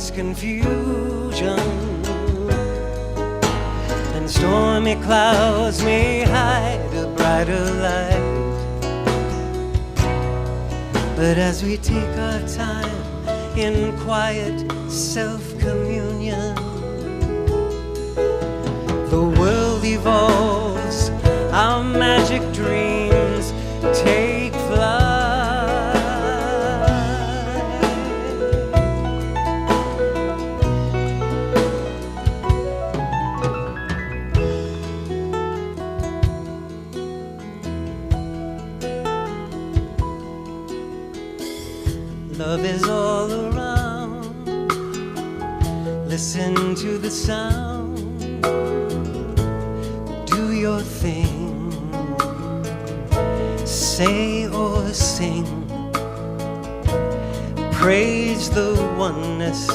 is confusion, and stormy clouds may hide a brighter light. But as we take our time in quiet self-communion, the world evolves, our magic dreams take flight. Love is all around. Listen to the sound. Do your thing. Say or sing. Praise the oneness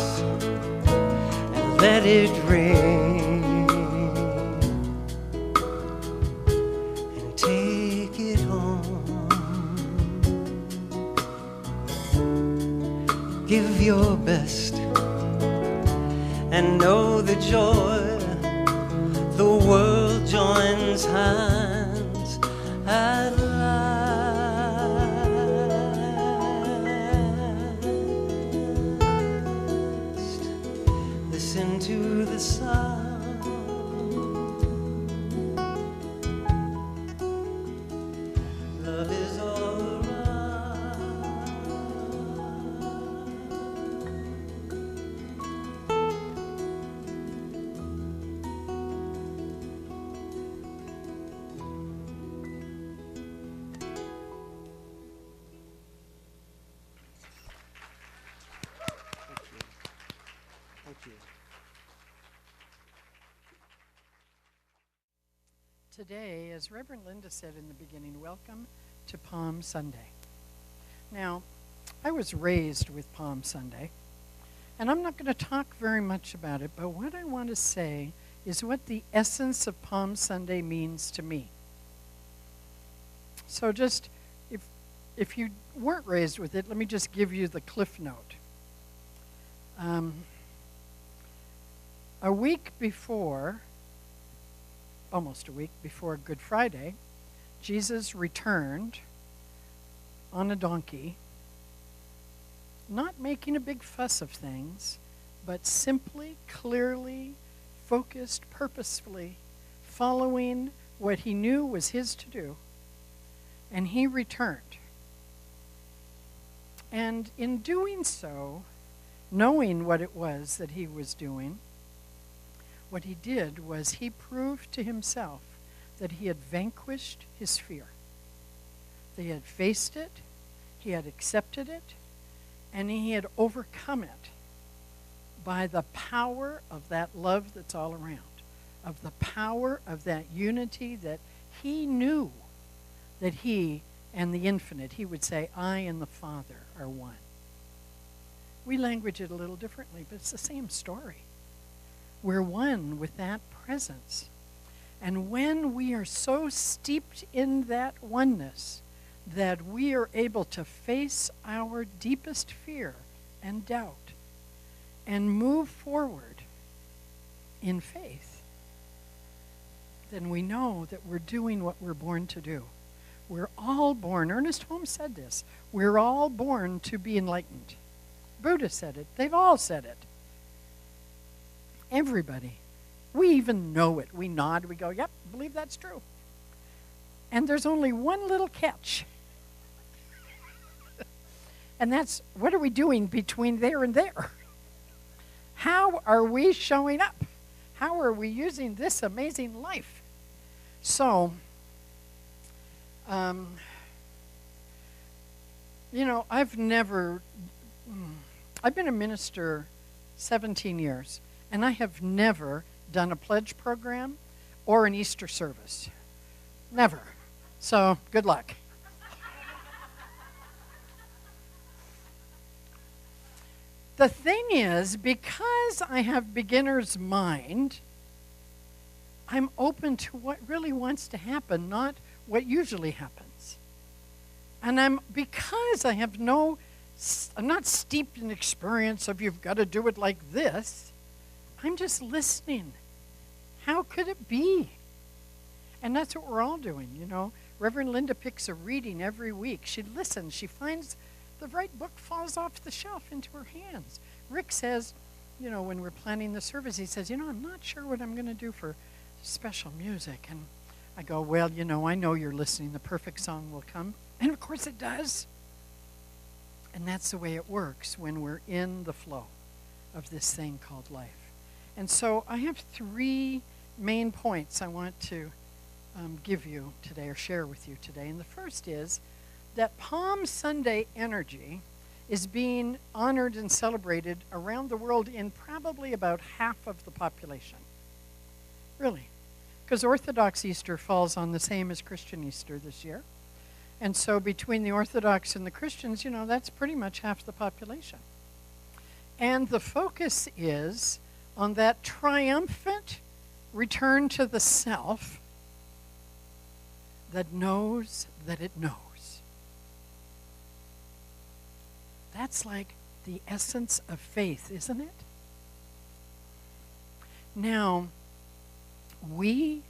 and let it ring. And take it home. Give your best and know the joy. The world joins hands at last. Listen to the sound. Love is all around. Thank you. Today, as Reverend Linda said in the beginning, welcome to Palm Sunday. Now, I was raised with Palm Sunday, and I'm not going to talk very much about it, but what I want to say is what the essence of Palm Sunday means to me. So just, if you weren't raised with it, let me just give you the cliff note. A week before, almost a week before Good Friday, Jesus returned on a donkey, not making a big fuss of things, but simply, clearly, focused, purposefully, following what he knew was his to do, and he returned. And in doing so, knowing what it was that he was doing, what he did was he proved to himself that he had vanquished his fear. That he had faced it, he had accepted it, and he had overcome it by the power of that love that's all around, of the power of that unity that he knew that he and the infinite, he would say, I and the Father are one. We language it a little differently, but it's the same story. We're one with that presence. And when we are so steeped in that oneness that we are able to face our deepest fear and doubt and move forward in faith, then we know that we're doing what we're born to do. We're all born, Ernest Holmes said this, we're all born to be enlightened. Buddha said it. They've all said it. Everybody. We even know it. We nod. We go, yep, believe that's true. And there's only one little catch. And that's, what are we doing between there and there? How are we showing up? How are we using this amazing life? So, you know, I've been a minister 17 years. And I have never done a pledge program or an Easter service. Never. So, good luck. The thing is, because I have beginner's mind, I'm open to what really wants to happen, not what usually happens. And because I have no I'm not steeped in experience of you've got to do it like this. I'm just listening. How could it be? And that's what we're all doing, you know. Reverend Linda picks a reading every week. She listens. She finds the right book falls off the shelf into her hands. Rick says, you know, when we're planning the service, he says, you know, I'm not sure what I'm going to do for special music. And I go, well, you know, I know you're listening. The perfect song will come. And of course it does. And that's the way it works when we're in the flow of this thing called life. And so I have 3 main points I want to give you today or share with you today. And the first is that Palm Sunday energy is being honored and celebrated around the world in probably about half of the population. Really. Because Orthodox Easter falls on the same as Christian Easter this year. And so between the Orthodox and the Christians, you know, that's pretty much half the population. And the focus is on that triumphant return to the self that knows that it knows. That's like the essence of faith, isn't it? Now, we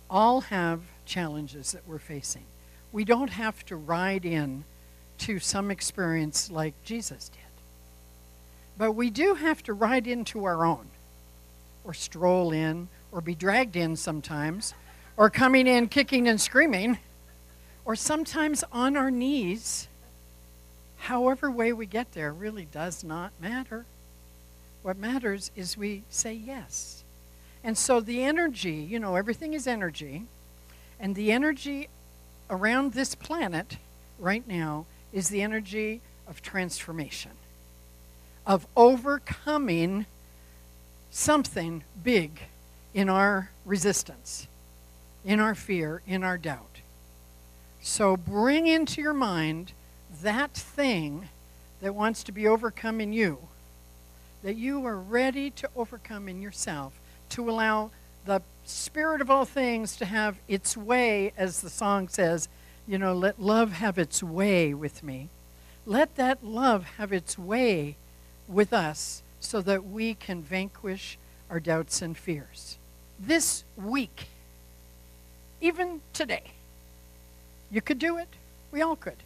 all have challenges that we're facing. We don't have to ride in to some experience like Jesus did. But we do have to ride into our own, or stroll in, or be dragged in sometimes, or coming in kicking and screaming, or sometimes on our knees. However way we get there really does not matter. What matters is we say yes. And so the energy, you know, everything is energy, and the energy around this planet right now is the energy of transformation, of overcoming something big in our resistance, in our fear, in our doubt. So bring into your mind that thing that wants to be overcome in you, that you are ready to overcome in yourself, to allow the Spirit of all things to have its way, as the song says, you know, let love have its way with me. Let that love have its way with us so that we can vanquish our doubts and fears. This week, even today, you could do it. We all could.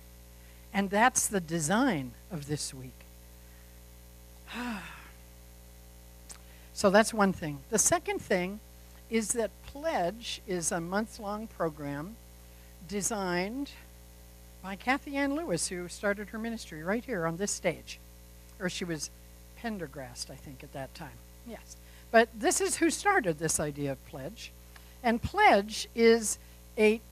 And that's the design of this week. So that's one thing. The second thing is that Pledge is a month-long program designed by Kathy Ann Lewis, who started her ministry right here on this stage. Or she was Pendergrast, I think, at that time. Yes. But this is who started this idea of Pledge. And Pledge is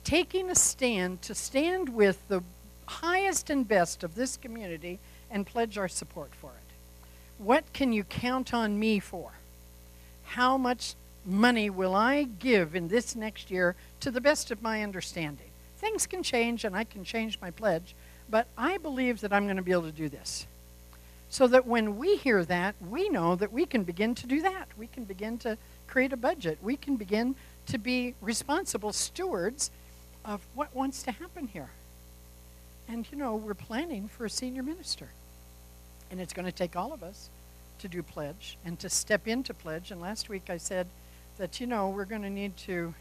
taking a stand to stand with the highest and best of this community and pledge our support for it. What can you count on me for? How much money will I give in this next year to the best of my understanding? Things can change and I can change my pledge, but I believe that I'm going to be able to do this. So that when we hear that, we know that we can begin to do that. We can begin to create a budget. We can begin to be responsible stewards of what wants to happen here. And, you know, we're planning for a senior minister. And it's going to take all of us to do pledge and to step into pledge. And last week I said that, you know, we're going to need to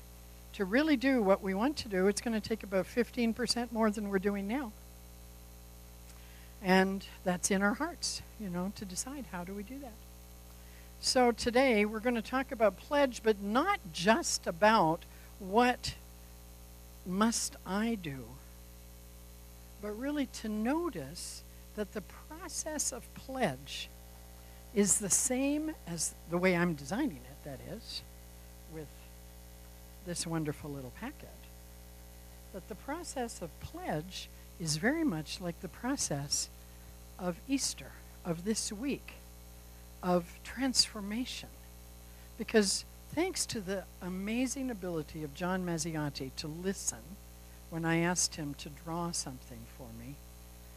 really do what we want to do. It's going to take about 15% more than we're doing now. And that's in our hearts, you know, to decide how do we do that. So today we're going to talk about pledge, but not just about what must I do, but really to notice that the process of pledge is the same as the way I'm designing it, that is, with this wonderful little packet. That the process of pledge is very much like the process of Easter, of this week, of transformation. Because thanks to the amazing ability of John Mazziati to listen when I asked him to draw something for me,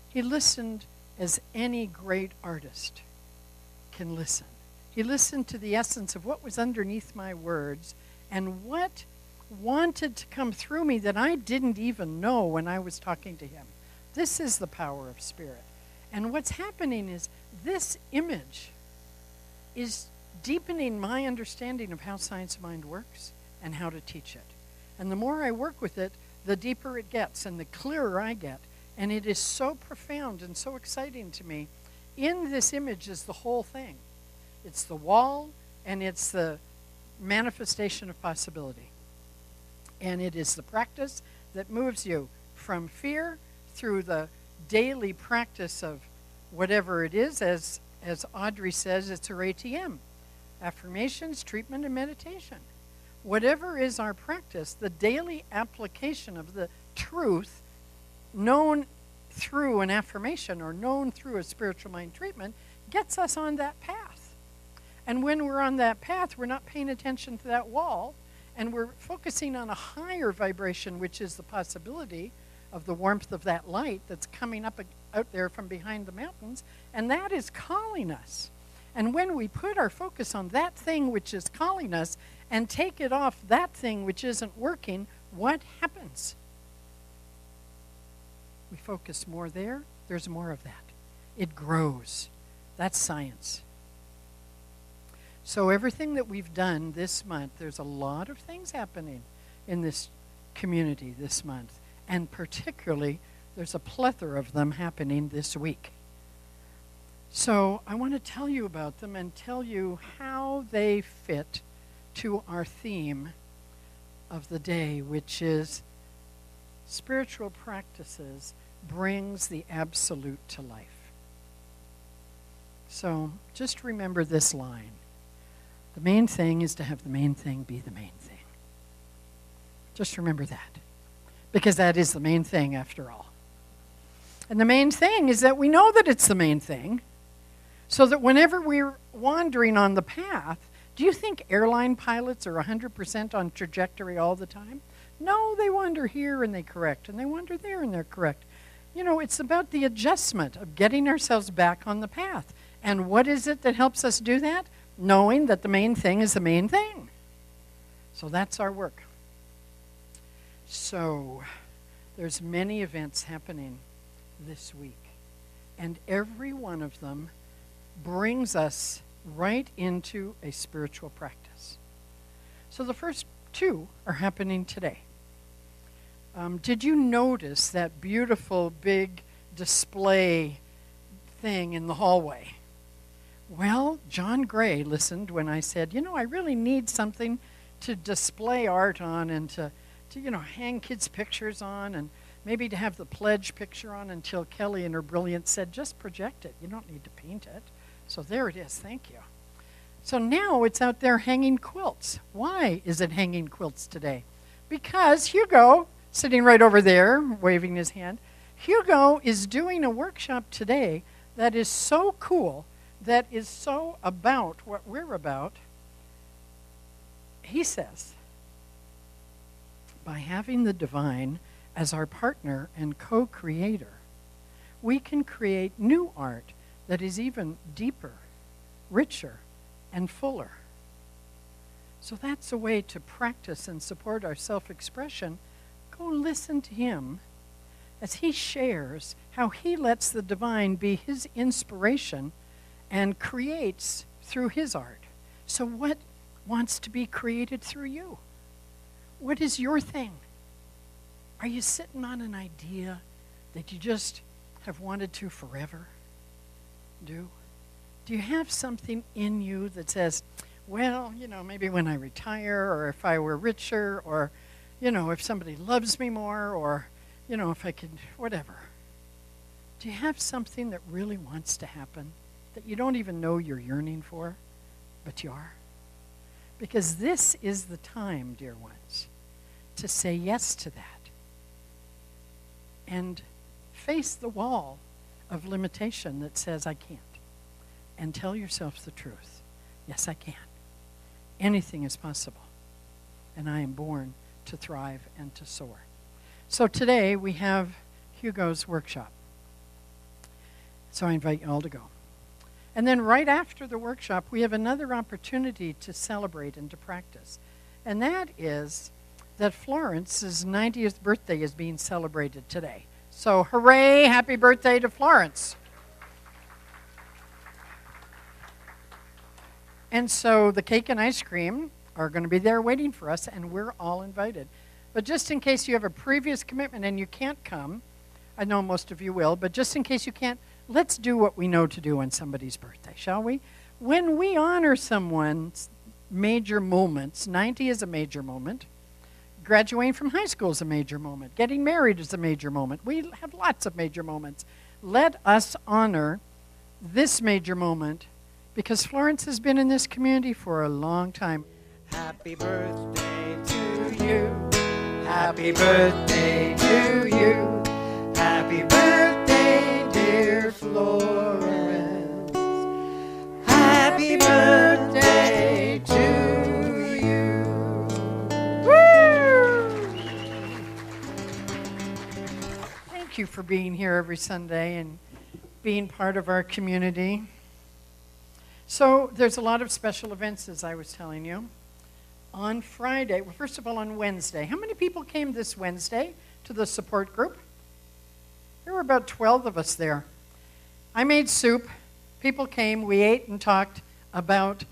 he listened as any great artist can listen. He listened to the essence of what was underneath my words and what wanted to come through me that I didn't even know when I was talking to him. This is the power of spirit. And what's happening is this image is deepening my understanding of how science of mind works and how to teach it. And the more I work with it, the deeper it gets and the clearer I get. And it is so profound and so exciting to me. In this image is the whole thing. It's the wall, and it's the manifestation of possibility. And it is the practice that moves you from fear through the daily practice of whatever it is. As Audrey says, it's her ATM. Affirmations, treatment, and meditation. Whatever is our practice, the daily application of the truth known through an affirmation or known through a spiritual mind treatment gets us on that path. And when we're on that path, we're not paying attention to that wall, and we're focusing on a higher vibration, which is the possibility of the warmth of that light that's coming up out there from behind the mountains, and that is calling us. And when we put our focus on that thing which is calling us and take it off that thing which isn't working, what happens? We focus more there, there's more of that. It grows. That's science. So everything that we've done this month, there's a lot of things happening in this community this month. And particularly, there's a plethora of them happening this week. So I want to tell you about them and tell you how they fit to our theme of the day, which is spiritual practices brings the absolute to life. So just remember this line. The main thing is to have the main thing be the main thing. Just remember that. Because that is the main thing after all. And the main thing is that we know that it's the main thing, so that whenever we're wandering on the path, do you think airline pilots are 100% on trajectory all the time? No, they wander here and they correct, and they wander there and they're correct. You know, it's about the adjustment of getting ourselves back on the path. And what is it that helps us do that? Knowing that the main thing is the main thing. So that's our work. So there's many events happening this week, and every one of them brings us right into a spiritual practice. So the first two are happening today. Did you notice that beautiful big display thing in the hallway? Well, John Gray listened when I said, you know, I really need something to display art on and to hang kids' pictures on, and maybe to have the pledge picture on, until Kelly in her brilliance said, just project it. You don't need to paint it. So there it is. Thank you. So now it's out there hanging quilts. Why is it hanging quilts today? Because Hugo, sitting right over there, waving his hand, Hugo is doing a workshop today that is so cool, that is so about what we're about. He says, by having the divine as our partner and co-creator, we can create new art that is even deeper, richer, and fuller. So that's a way to practice and support our self-expression. Go listen to him as he shares how he lets the divine be his inspiration and creates through his art. So what wants to be created through you? What is your thing? Are you sitting on an idea that you just have wanted to forever do? Do you have something in you that says, well, maybe when I retire, or if I were richer, or, if somebody loves me more, or, if I could, whatever. Do you have something that really wants to happen that you don't even know you're yearning for, but you are? Because this is the time, dear ones, to say yes to that and face the wall of limitation that says, I can't. And tell yourself the truth. Yes, I can. Anything is possible. And I am born to thrive and to soar. So today we have Hugo's workshop. So I invite you all to go. And then right after the workshop, we have another opportunity to celebrate and to practice. And that is that Florence's 90th birthday is being celebrated today. So hooray, happy birthday to Florence. And so the cake and ice cream are going to be there waiting for us, and we're all invited. But just in case you have a previous commitment and you can't come, I know most of you will, but just in case you can't, let's do what we know to do on somebody's birthday, shall we? When we honor someone's major moments, 90 is a major moment, graduating from high school is a major moment, getting married is a major moment. We have lots of major moments. Let us honor this major moment because Florence has been in this community for a long time. Happy birthday to you. Happy birthday to you. Happy birthday, dear Florence. Happy birthday to you. Woo! Thank you for being here every Sunday and being part of our community. So there's a lot of special events, as I was telling you. On Friday, well, first of all, on Wednesday. How many people came this Wednesday to the support group? There were about 12 of us there. I made soup. People came. We ate and talked about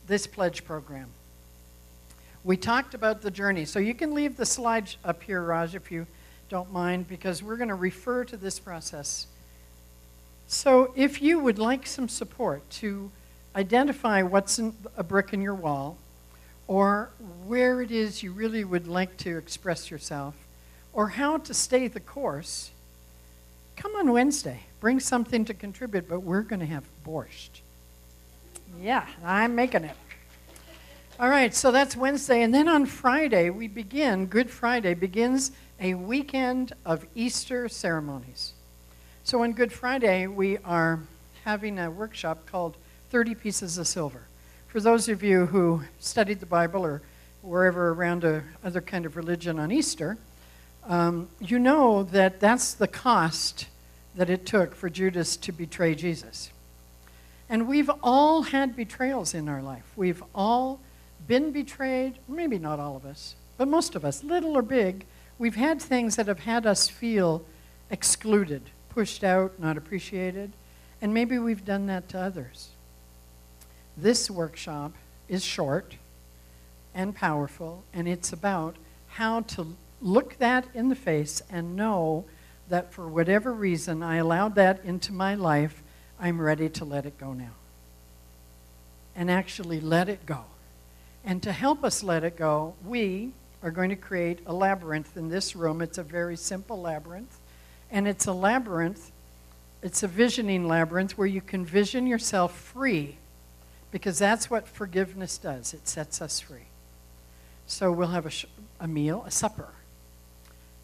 this pledge program. We talked about the journey. So you can leave the slides up here, Raj, if you don't mind, because we're going to refer to this process. So if you would like some support to identify what's in a brick in your wall, or where it is you really would like to express yourself, or how to stay the course, come on Wednesday. Bring something to contribute, but we're going to have borscht. Yeah, I'm making it. All right, so that's Wednesday. And then on Friday, we begin, Good Friday begins a weekend of Easter ceremonies. So on Good Friday, we are having a workshop called 30 Pieces of Silver. For those of you who studied the Bible or wherever around other kind of religion on Easter, you know that that's the cost that it took for Judas to betray Jesus. And we've all had betrayals in our life. We've all been betrayed, maybe not all of us, but most of us, little or big. We've had things that have had us feel excluded, pushed out, not appreciated, and maybe we've done that to others. This workshop is short and powerful, and it's about how to look that in the face and know that for whatever reason I allowed that into my life, I'm ready to let it go now. And actually let it go. And to help us let it go, we are going to create a labyrinth in this room. It's a very simple labyrinth. And it's a labyrinth, it's a visioning labyrinth where you can vision yourself free. Because that's what forgiveness does. It sets us free. So we'll have a meal, a supper.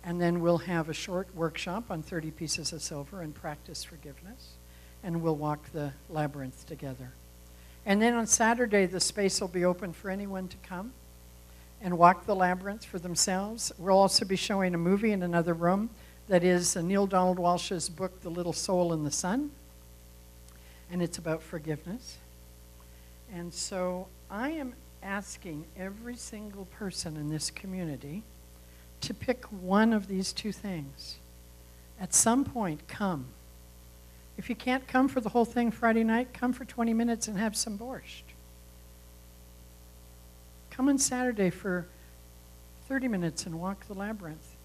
And then we'll have a short workshop on 30 pieces of silver and practice forgiveness. And we'll walk the labyrinth together. And then on Saturday, the space will be open for anyone to come and walk the labyrinth for themselves. We'll also be showing a movie in another room that is Neil Donald Walsh's book, The Little Soul in the Sun. And it's about forgiveness. And so I am asking every single person in this community to pick one of these two things. At some point, come. If you can't come for the whole thing Friday night, come for 20 minutes and have some borscht. Come on Saturday for 30 minutes and walk the labyrinth.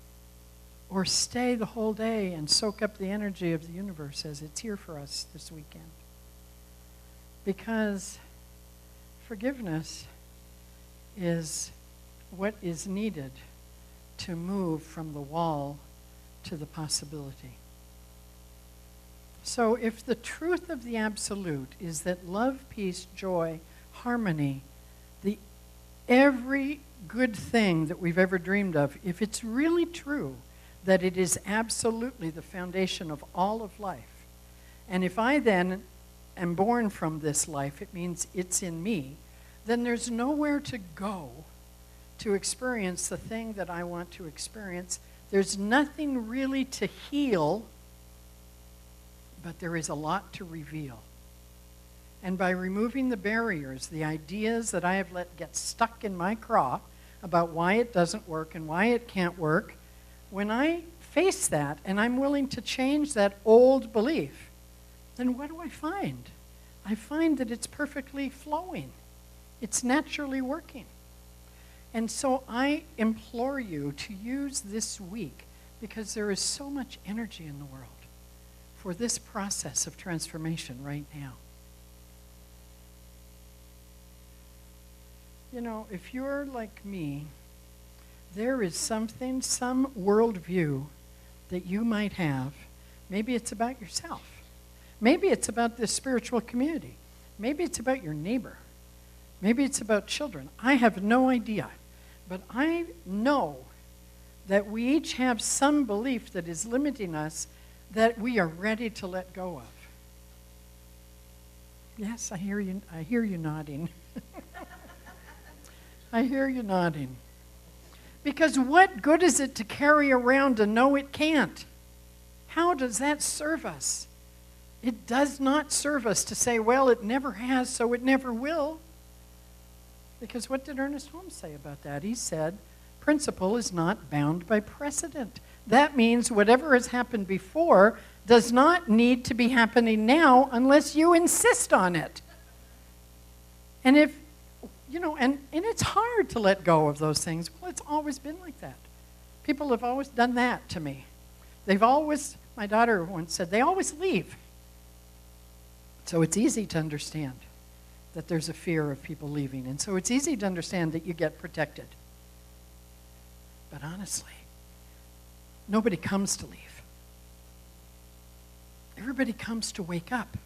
Or stay the whole day and soak up the energy of the universe as it's here for us this weekend. Because forgiveness is what is needed to move from the wall to the possibility. So if the truth of the absolute is that love, peace, joy, harmony, every good thing that we've ever dreamed of, if it's really true that it is absolutely the foundation of all of life, and if I then am born from this life, it means it's in me, then there's nowhere to go to experience the thing that I want to experience. There's nothing really to heal, but there is a lot to reveal. And by removing the barriers, the ideas that I have let get stuck in my craw about why it doesn't work and why it can't work, when I face that and I'm willing to change that old belief, then what do I find? I find that it's perfectly flowing. It's naturally working. And so I implore you to use this week, because there is so much energy in the world for this process of transformation right now. You know, if you're like me, there is something, some worldview that you might have. Maybe it's about yourself. Maybe it's about this spiritual community. Maybe it's about your neighbor. Maybe it's about children. I have no idea. But I know that we each have some belief that is limiting us that we are ready to let go of. Yes, I hear you nodding. I hear you nodding. Because what good is it to carry around and know it can't? How does that serve us? It does not serve us to say, well, it never has, so it never will. Because what did Ernest Holmes say about that? He said, principle is not bound by precedent. That means whatever has happened before does not need to be happening now unless you insist on it. And if, you know, and it's hard to let go of those things. Well, it's always been like that. People have always done that to me. They've always, my daughter once said, they always leave. So it's easy to understand that there's a fear of people leaving. And so it's easy to understand that you get protected. But honestly, nobody comes to leave. Everybody comes to wake up.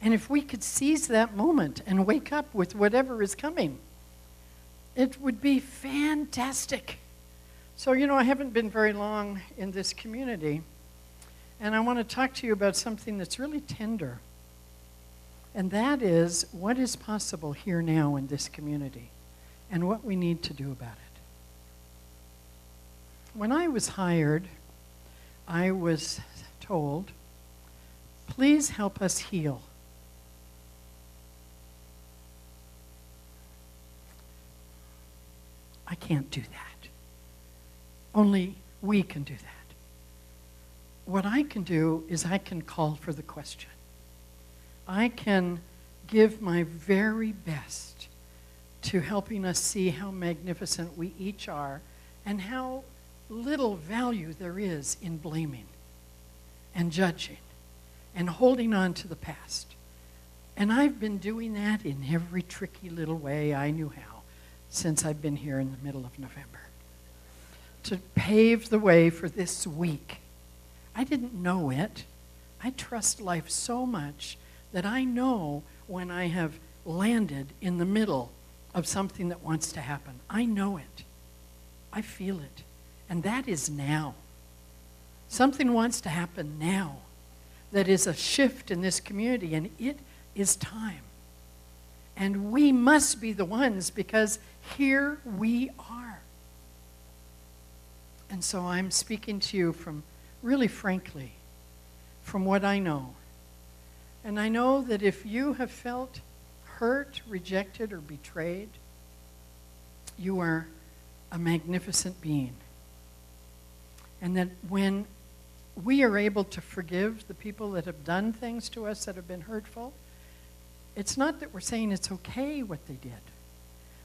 And if we could seize that moment and wake up with whatever is coming, it would be fantastic. So, you know, I haven't been very long in this community, and I want to talk to you about something that's really tender. And that is what is possible here now in this community and what we need to do about it. When I was hired, I was told, please help us heal. I can't do that. Only we can do that. What I can do is I can call for the question. I can give my very best to helping us see how magnificent we each are and how little value there is in blaming and judging and holding on to the past. And I've been doing that in every tricky little way I knew how since I've been here in the middle of November, to pave the way for this week. I didn't know it. I trust life so much that I know when I have landed in the middle of something that wants to happen. I know it. I feel it. And that is now. Something wants to happen now that is a shift in this community, and it is time. And we must be the ones, because here we are. And so I'm speaking to you from, really frankly, from what I know. And I know that if you have felt hurt, rejected, or betrayed, you are a magnificent being. And that when we are able to forgive the people that have done things to us that have been hurtful, it's not that we're saying it's okay what they did.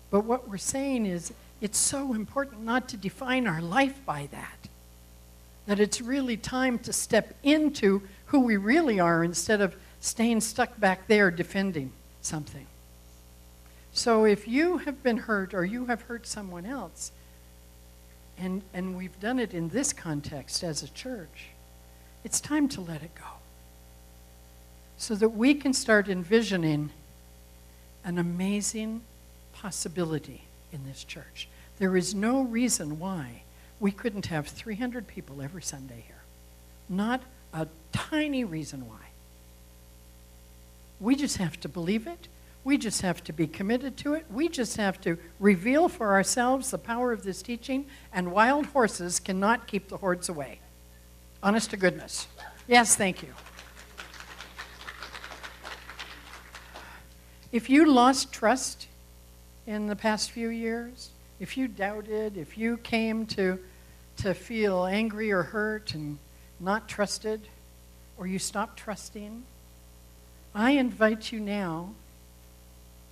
But what we're saying is it's so important not to define our life by that. That it's really time to step into who we really are instead of staying stuck back there defending something. So if you have been hurt or you have hurt someone else, and we've done it in this context as a church, it's time to let it go. So that we can start envisioning an amazing possibility in this church. There is no reason why we couldn't have 300 people every Sunday here. Not a tiny reason why. We just have to believe it. We just have to be committed to it. We just have to reveal for ourselves the power of this teaching, and wild horses cannot keep the hordes away. Honest to goodness. Yes, thank you. If you lost trust in the past few years, if you doubted, if you came to feel angry or hurt and not trusted, or you stopped trusting, I invite you now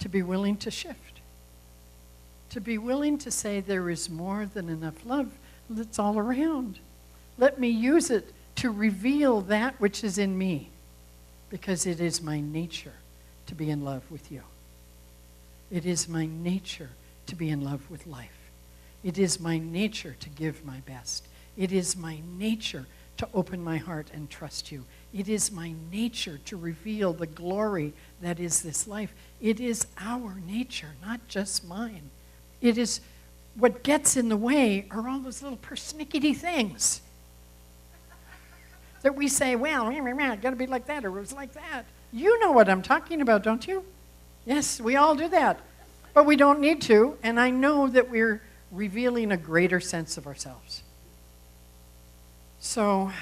to be willing to shift, to be willing to say there is more than enough love that's all around. Let me use it to reveal that which is in me, because it is my nature to be in love with you. It is my nature to be in love with life. It is my nature to give my best. It is my nature to open my heart and trust you. It is my nature to reveal the glory that is this life. It is our nature, not just mine. It is what gets in the way are all those little persnickety things that we say, well, it got to be like that, or it was like that. You know what I'm talking about, don't you? Yes, we all do that. But we don't need to, and I know that we're revealing a greater sense of ourselves. So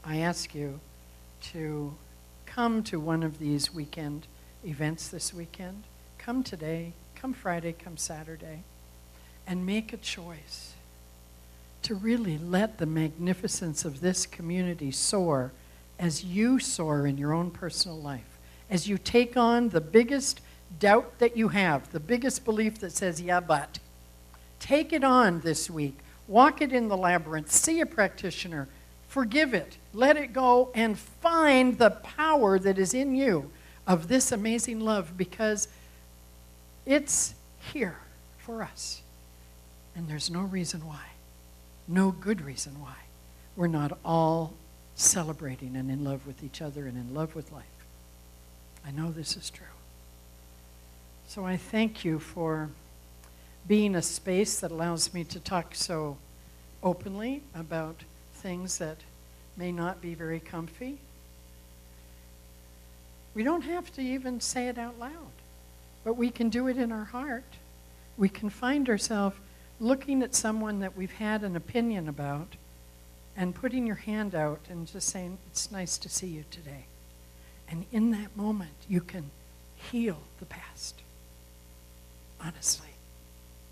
I ask you to come to one of these weekend events this weekend. Come today, come Friday, come Saturday, and make a choice to really let the magnificence of this community soar as you soar in your own personal life, as you take on the biggest doubt that you have, the biggest belief that says, yeah, but. Take it on this week. Walk it in the labyrinth. See a practitioner. Forgive it. Let it go and find the power that is in you of this amazing love, because it's here for us. And there's no reason why, no good reason why we're not all celebrating and in love with each other and in love with life. I know this is true. So I thank you for being a space that allows me to talk so openly about things that may not be very comfy. We don't have to even say it out loud, but we can do it in our heart. We can find ourselves looking at someone that we've had an opinion about and putting your hand out and just saying, it's nice to see you today. And in that moment, you can heal the past. Honestly,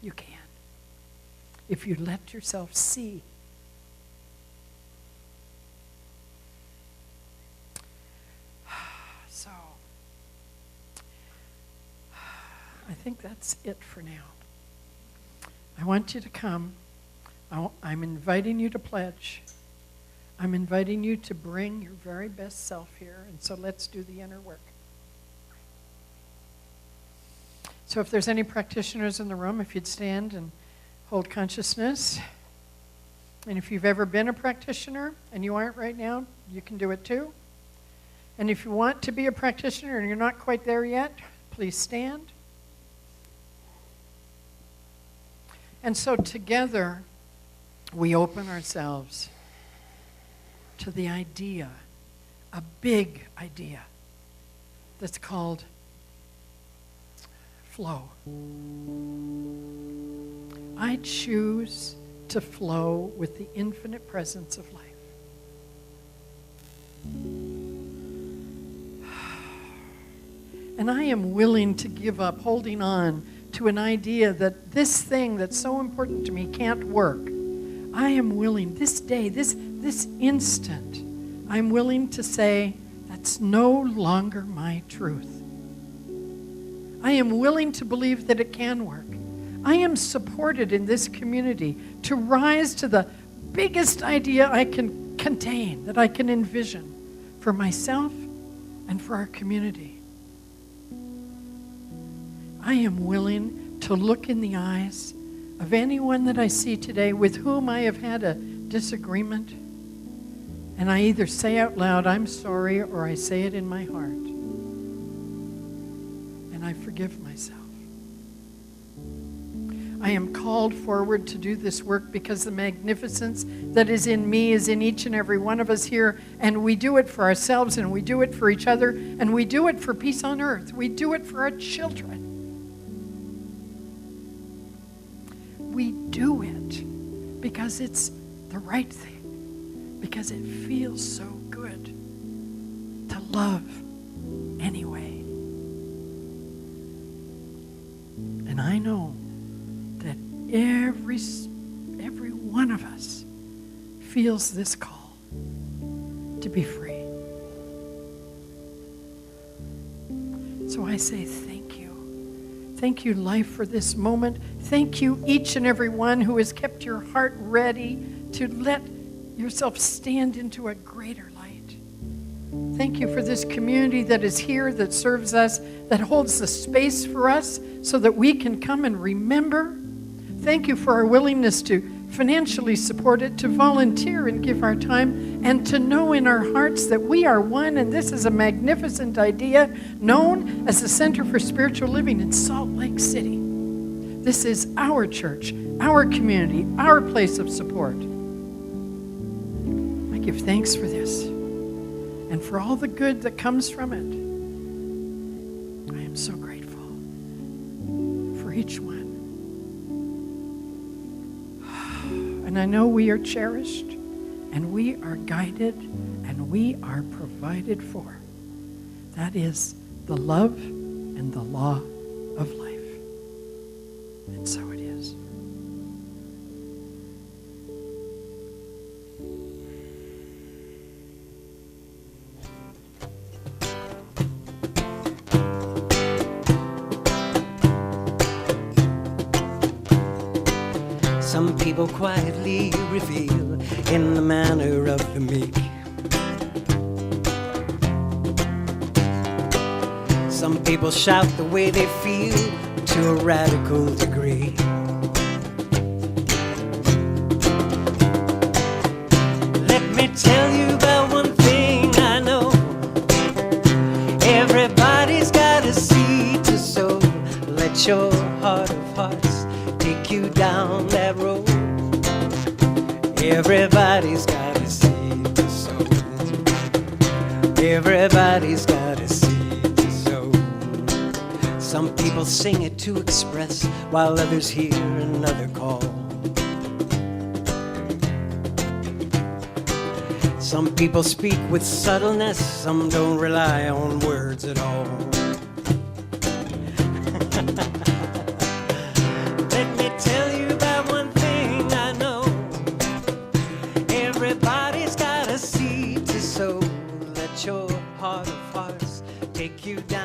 you can. If you let yourself see. So, I think that's it for now. I want you to come. I'm inviting you to pledge. I'm inviting you to bring your very best self here, and so let's do the inner work. So if there's any practitioners in the room, if you'd stand and hold consciousness. And if you've ever been a practitioner and you aren't right now, you can do it too. And if you want to be a practitioner and you're not quite there yet, please stand. And so together, we open ourselves to the idea, a big idea, that's called flow. I choose to flow with the infinite presence of life. And I am willing to give up holding on to an idea that this thing that's so important to me can't work. I am willing, this day, this instant, I'm willing to say, that's no longer my truth. I am willing to believe that it can work. I am supported in this community to rise to the biggest idea I can contain, that I can envision for myself and for our community. I am willing to look in the eyes of anyone that I see today with whom I have had a disagreement, and I either say out loud, I'm sorry, or I say it in my heart. And I forgive myself. I am called forward to do this work because the magnificence that is in me is in each and every one of us here, and we do it for ourselves, and we do it for each other, and we do it for peace on earth. We do it for our children. We do it because it's the right thing, because it feels so good to love anyway. And I know that every one of us feels this call to be free. So I say thank you. Thank you, life, for this moment. Thank you, each and every one who has kept your heart ready to let yourself stand into a greater light. Thank you for this community that is here, that serves us, that holds the space for us so that we can come and remember. Thank you for our willingness to financially support it, to volunteer and give our time, and to know in our hearts that we are one, and this is a magnificent idea known as the Center for Spiritual Living in Salt Lake City. This is our church, our community, our place of support. I give thanks for this and for all the good that comes from it. I am so grateful for each one. And I know we are cherished, and we are guided, and we are provided for. That is the love and the law of life. And so it is. Some people quietly reveal in the manner of the meek. Some people shout the way they feel to a radical degree. Let me tell you about one thing I know. Everybody's got a seed to sow. Let your heart of hearts take you down that road. Everybody's got a seed to sow. Everybody's got a seed to sow. Some people sing it to express, while others hear another call. Some people speak with subtleness, some don't rely on words at all. Everybody's got a seed to sow. Let your heart of hearts take you down